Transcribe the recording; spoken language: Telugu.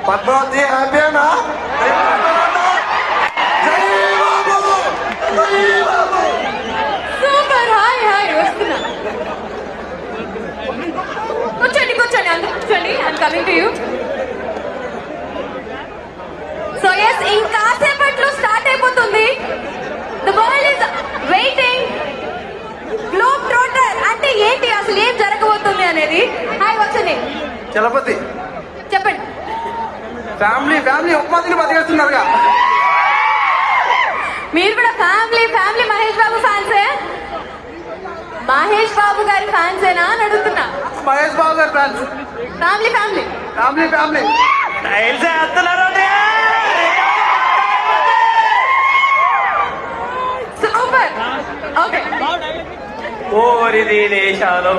పద్మావతి హ్యాపీనా? సూపర్. హాయ్ హాయ్ వస్తున్నా. కూర్చోండి కూర్చోండి అందరూ కూర్చోండి. I'm coming to you. So ఎస్ ఇంకాసేపట్లో స్టార్ట్ అయిపోతుంది. The world is waiting. Globe trotter అంటే ఏంటి, అసలు ఏం జరగబోతుంది అనేది. హాయ్ వచ్చండి. చలపతి చెప్పండి. ఫ్యామిలీ ఉప్మా తిని బతికేస్తున్నారుగా. మీరు కూడా ఫ్యామిలీ మహేష్ బాబు ఫ్యాన్సే? మహేష్ బాబు గారి ఫ్యాన్సేనా అని అడుగుతున్నా. మహేష్ బాబు గారి ఫ్యాన్స్. Family super. ఓకే ఓరి దేశాలు